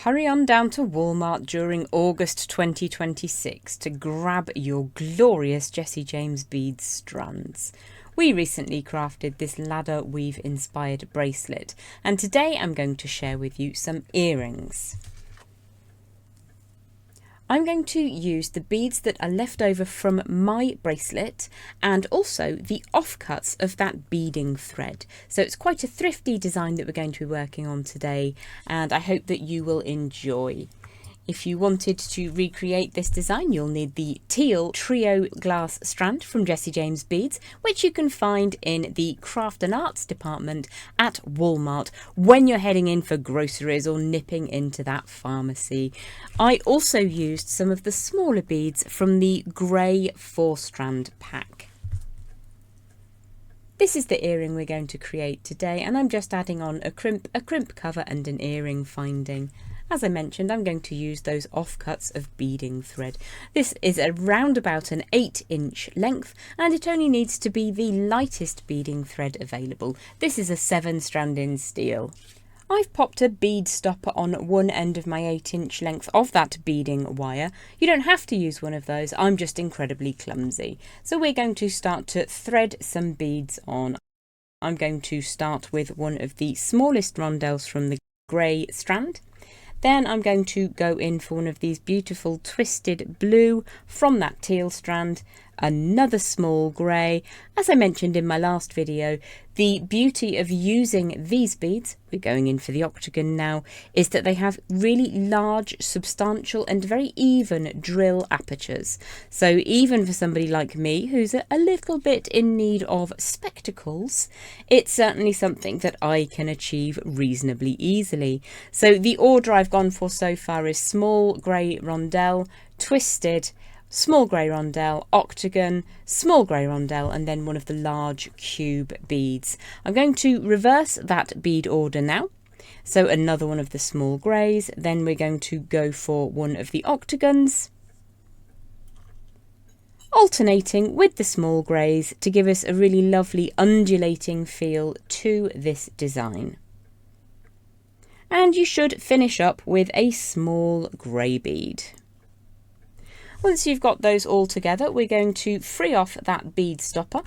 Hurry on down to Walmart during August 2026 to grab your glorious Jessie James beads strands. We recently crafted this ladder weave inspired bracelet, and today I'm going to share with you some earrings. I'm going to use the beads that are left over from my bracelet and also the offcuts of that beading thread. So it's quite a thrifty design that we're going to be working on today, and I hope that you will enjoy. If you wanted to recreate this design, you'll need the teal trio glass strand from Jessie James Beads, which you can find in the craft and arts department at Walmart when you're heading in for groceries or nipping into that pharmacy. I also used some of the smaller beads from the grey 4-strand pack. This is the earring we're going to create today, and I'm just adding on a crimp cover and an earring finding. As I mentioned, I'm going to use those offcuts of beading thread. This is around about an 8-inch length, and it only needs to be the lightest beading thread available. This is a 7-strand in steel. I've popped a bead stopper on one end of my 8-inch length of that beading wire. You don't have to use one of those, I'm just incredibly clumsy. So we're going to start to thread some beads on. I'm going to start with one of the smallest rondelles from the grey strand. Then I'm going to go in for one of these beautiful twisted blue from that teal strand, another small grey. As I mentioned in my last video, the beauty of using these beads, we're going in for the octagon now, is that they have really large, substantial and very even drill apertures. So even for somebody like me who's a little bit in need of spectacles, it's certainly something that I can achieve reasonably easily. So the order I've gone for so far is small grey rondelle, twisted, small grey rondelle, octagon, small grey rondelle, and then one of the large cube beads. I'm going to reverse that bead order now. So another one of the small greys, then we're going to go for one of the octagons, alternating with the small greys to give us a really lovely undulating feel to this design. And you should finish up with a small grey bead. Once you've got those all together, we're going to free off that bead stopper,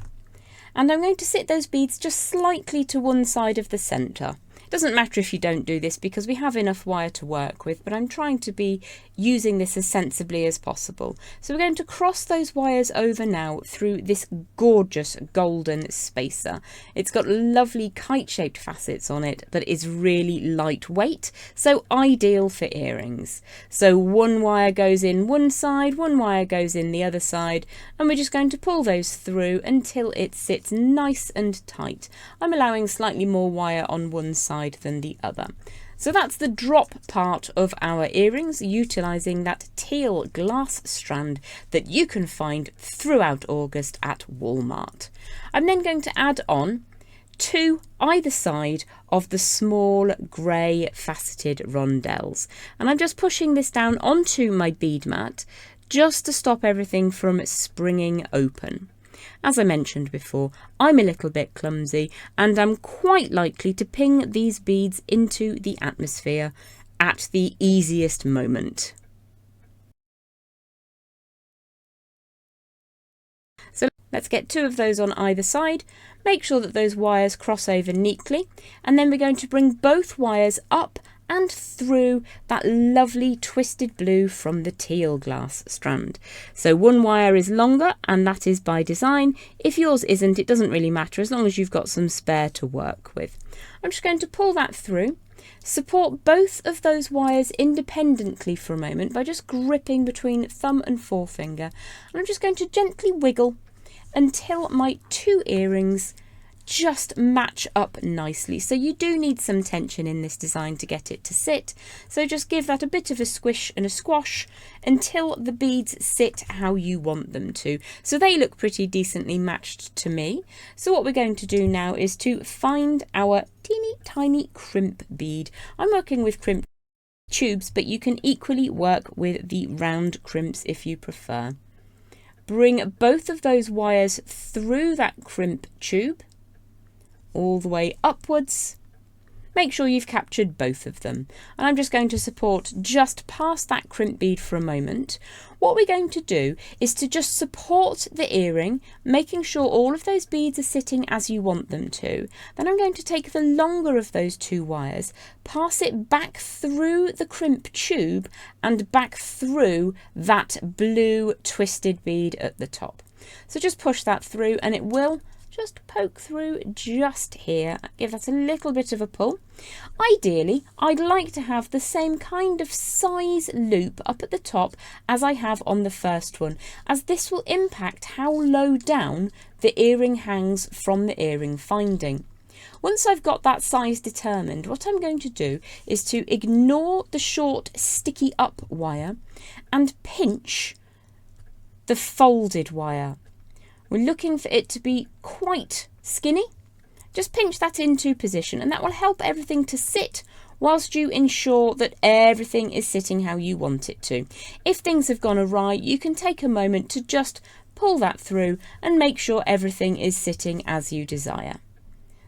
and I'm going to sit those beads just slightly to one side of the centre. It doesn't matter if you don't do this because we have enough wire to work with, but I'm trying to be using this as sensibly as possible. So we're going to cross those wires over now through this gorgeous golden spacer. It's got lovely kite-shaped facets on it, but is really lightweight, so ideal for earrings. So one wire goes in one side, one wire goes in the other side, and we're just going to pull those through until it sits nice and tight. I'm allowing slightly more wire on one side than the other. So that's the drop part of our earrings, utilising that teal glass strand that you can find throughout August at Walmart. I'm then going to add on to either side of the small grey faceted rondelles, and I'm just pushing this down onto my bead mat just to stop everything from springing open. As I mentioned before, I'm a little bit clumsy and I'm quite likely to ping these beads into the atmosphere at the easiest moment. So let's get 2 of those on either side. Make sure that those wires cross over neatly, and then we're going to bring both wires up and through that lovely twisted blue from the teal glass strand. So one wire is longer, and that is by design. If yours isn't, it doesn't really matter as long as you've got some spare to work with. I'm just going to pull that through, support both of those wires independently for a moment by just gripping between thumb and forefinger, and I'm just going to gently wiggle until my 2 earrings just match up nicely. So you do need some tension in this design to get it to sit, so just give that a bit of a squish and a squash until the beads sit how you want them to. So they look pretty decently matched to me. So what we're going to do now is to find our teeny tiny crimp bead. I'm working with crimp tubes, but you can equally work with the round crimps if you prefer. Bring both of those wires through that crimp tube all the way upwards make sure you've captured both of them. And I'm just going to support just past that crimp bead for a moment. What we're going to do is to just support the earring, making sure all of those beads are sitting as you want them to. Then I'm going to take the longer of those 2 wires, pass it back through the crimp tube and back through that blue twisted bead at the top. So just push that through and it will just poke through just here. Give that a little bit of a pull. Ideally, I'd like to have the same kind of size loop up at the top as I have on the first one, as this will impact how low down the earring hangs from the earring finding. Once I've got that size determined, what I'm going to do is to ignore the short sticky up wire and pinch the folded wire. We're looking for it to be quite skinny. Just pinch that into position and that will help everything to sit whilst you ensure that everything is sitting how you want it to. If things have gone awry, you can take a moment to just pull that through and make sure everything is sitting as you desire.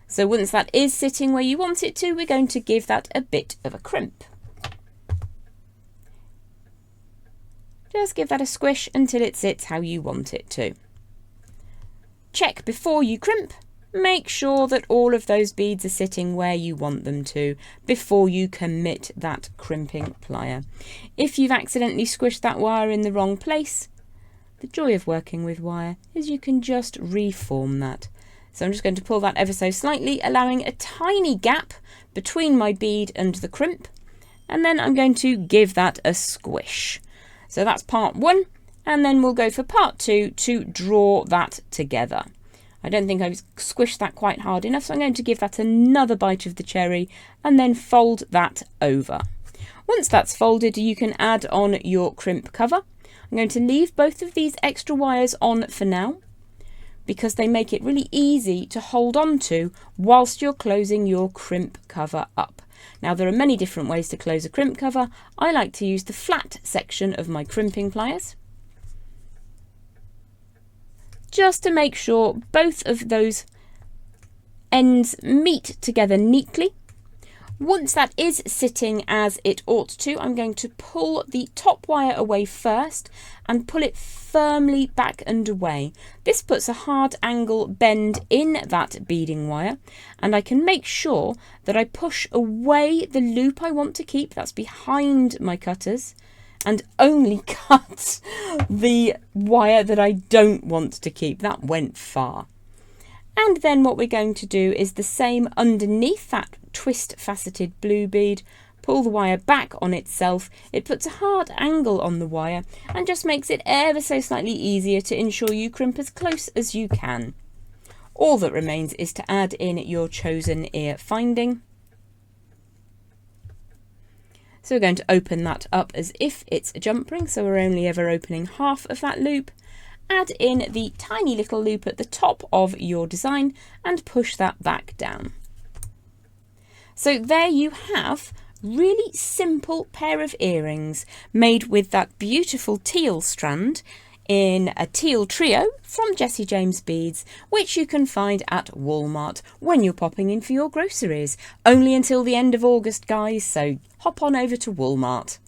So once that is sitting where you want it to, we're going to give that a bit of a crimp. Just give that a squish until it sits how you want it to. Check before you crimp. Make sure that all of those beads are sitting where you want them to before you commit that crimping plier. If you've accidentally squished that wire in the wrong place, the joy of working with wire is you can just reform that. So I'm just going to pull that ever so slightly, allowing a tiny gap between my bead and the crimp, and then I'm going to give that a squish. So that's part 1. And then we'll go for part 2 to draw that together. I don't think I've squished that quite hard enough, so I'm going to give that another bite of the cherry and then fold that over. Once that's folded, you can add on your crimp cover. I'm going to leave both of these extra wires on for now because they make it really easy to hold on to whilst you're closing your crimp cover up. Now, there are many different ways to close a crimp cover. I like to use the flat section of my crimping pliers, just to make sure both of those ends meet together neatly. Once that is sitting as it ought to, I'm going to pull the top wire away first and pull it firmly back and away. This puts a hard angle bend in that beading wire, and I can make sure that I push away the loop I want to keep, that's behind my cutters, and only cut the wire that I don't want to keep. That went far. And then what we're going to do is the same underneath that twist faceted blue bead. Pull the wire back on itself. It puts a hard angle on the wire and just makes it ever so slightly easier to ensure you crimp as close as you can. All that remains is to add in your chosen ear finding. So we're going to open that up as if it's a jump ring, so we're only ever opening half of that loop. Add in the tiny little loop at the top of your design and push that back down. So there you have really simple pair of earrings made with that beautiful teal strand in a teal trio from Jessie James Beads, which you can find at Walmart when you're popping in for your groceries. Only until the end of August, guys, so hop on over to Walmart.